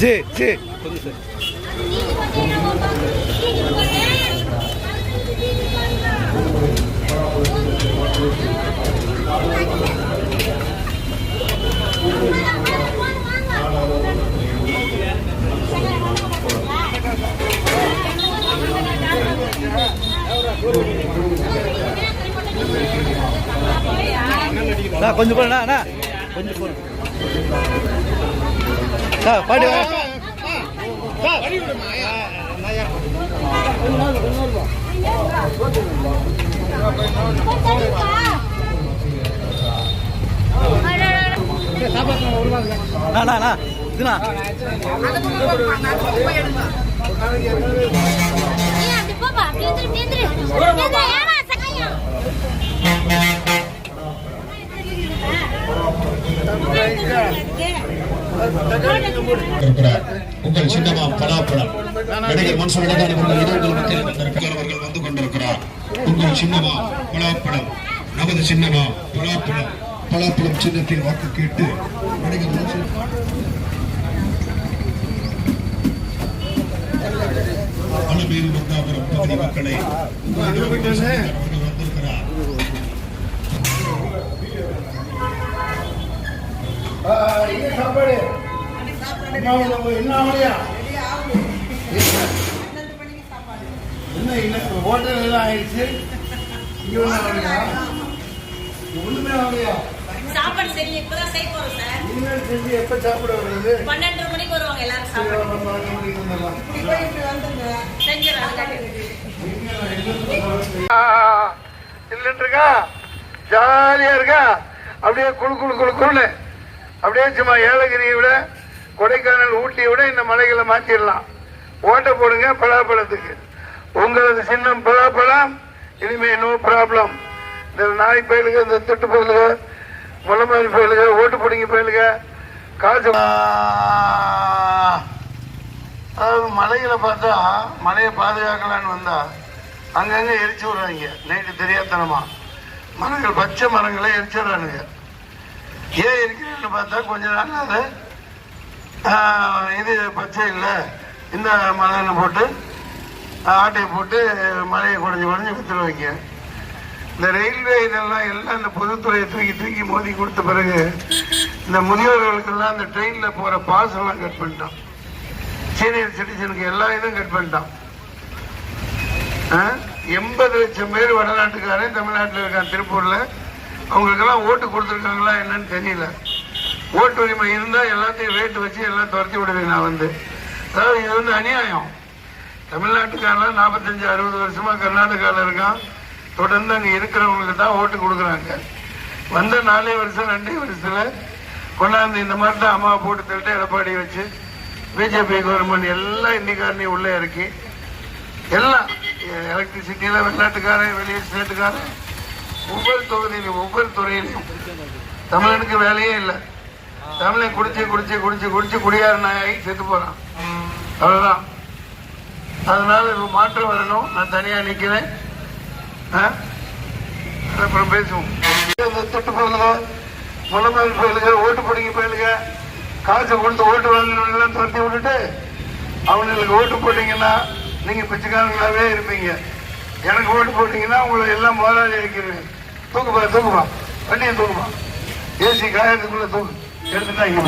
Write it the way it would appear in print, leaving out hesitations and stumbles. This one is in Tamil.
जी जी ना कुछ बोल ना ना कुछ बोल ना पाड़ी ना ना ना இதுனா உங்கள் சின்னமா பலாப்பழம் நடிகர் மன்சூர் அலிகான் அவர்கள் இரவு அவர்கள் வந்து கொண்டிருக்கிறார். உங்கள் சின்னமா பலாப்பழம், நமது சின்னமா பலாப்பழம், பலாப்பழம் சின்னத்தில் வாக்கு கேட்டு நடிகர் மன்சூர் பலபேறு வந்தாபுரம் பகுதி மக்களை வந்திருக்கிறார். சாப்பாடு என்ன ஹோட்டல் எல்லாம் ஆயிடுச்சு. ஒண்ணுமே ஆகலையா? சாப்பாடு சரி இப்பதான் செய்ய போறோம் சார். இனிமேல் செஞ்சு எப்ப சாப்பிட வருது? 12:30 மணிக்கு வருவாங்க எல்லாரும் சாப்பிட. இல்லைன்றா ஜாலியா இருக்கா? அப்படியே குழு குழு குழு குழுன்னு அப்படியே சும்மா ஏலகிரியை விட கொடைக்கானல் ஊட்டியை விட இந்த மலைகளை மாற்றிடலாம். ஓட்ட போடுங்க பலாப்பழத்துக்கு. உங்களது சின்னம் பலாப்பழம். இனிமே நோ ப்ராப்ளம். இந்த நாய் பயிலுக, இந்த திட்டு பயிலுக, முளமாரி பயிலுக, ஓட்டு பிடிங்க பயிலுக, காசு. அதாவது மலைகளை பார்த்தா மலையை பாதுகாக்கலான்னு வந்தா அங்கங்க எரிச்சு விடுறாங்க. நைட்டு தெரியாதனமா மரங்கள், பச்சை மரங்களை எரிச்சு விடுறானுங்க. ஏன் இருக்கிறேன்னு பார்த்தா கொஞ்ச நாள் அது இது பச்சை இல்லை, இந்த மலைன்னு போட்டு ஆட்டையை போட்டு மலையை குறைஞ்சி குறைஞ்சி வித்துருவாங்க. இந்த ரயில்வே இதெல்லாம் எல்லாம் இந்த பொதுத்துறையை தூக்கி தூக்கி மோதி கொடுத்த பிறகு இந்த முதியோர்களுக்கெல்லாம் இந்த ட்ரெயினில் போகிற பாஸ் எல்லாம் கட் பண்ணிட்டான். சீனியர் சிட்டிசனுக்கு எல்லா இதுவும் கட் பண்ணிட்டான். 80 லட்சம் பேர் வடநாட்டுக்காரன் தமிழ்நாட்டில் இருக்கான். திருப்பூரில் அவங்களுக்கெல்லாம் ஓட்டு கொடுத்துருக்காங்களா என்னன்னு தெரியல. ஓட்டு உரிமை இருந்தால் எல்லாத்தையும் ரேட்டு வச்சு எல்லாம் துரத்தி விடுவேன் நான் வந்து. அதாவது இது வந்து அநியாயம். தமிழ்நாட்டுக்காரெல்லாம் 45-60 வருஷமா கர்நாடகாவில் இருக்கான். தொடர்ந்து அங்கே இருக்கிறவங்களுக்கு தான் ஓட்டு கொடுக்குறாங்க. வந்த 4 வருஷம் 2 வருஷத்தில் கொண்டாந்து இந்த மாதிரி தான் அம்மா போட்டு தள்ளிட்டு எடப்பாடி வச்சு பிஜேபி கவர்மெண்ட் எல்லாம் இந்திக்காரனையும் உள்ளே இறக்கி எல்லாம் எலக்ட்ரிசிட்டியில் வெளிநாட்டுக்காரன், வெளியே ஸ்டேட்டுக்காரன், ஒவ்வொரு தொகுதியிலும் ஒவ்வொரு துறையிலையும் தமிழனுக்கு வேலையே இல்லை. தமிழை குடிச்சு குடிச்சு குடிச்சு குடிச்சு குடியார நாயாகி செத்து போறான். அவ்வளவுதான். அதனால இப்போ மாற்றம் வரணும். நான் தனியா நிக்கிறேன். அப்புறம் பேசுவோம். தொட்டு போயிலுங்க, முளமாரி போயிலுங்க, ஓட்டு பிடிங்க போயிலுங்க, காசு கொடுத்து ஓட்டு வாங்கினவங்கெல்லாம் துரத்தி விட்டுட்டு அவங்களுக்கு ஓட்டு போட்டீங்கன்னா நீங்க பிச்சைக்காரங்களாவே இருப்பீங்க. எனக்கு ஓட்டு போட்டீங்கன்னா உங்களை எல்லாம் முதலாளி ஆக்கிடுவேன். தூக்குப்பா தூக்குப்பா, வண்டியை தூக்குப்பா, ஏசி காயத்துக்குள்ள தூக்கு எடுத்துட்டாங்க.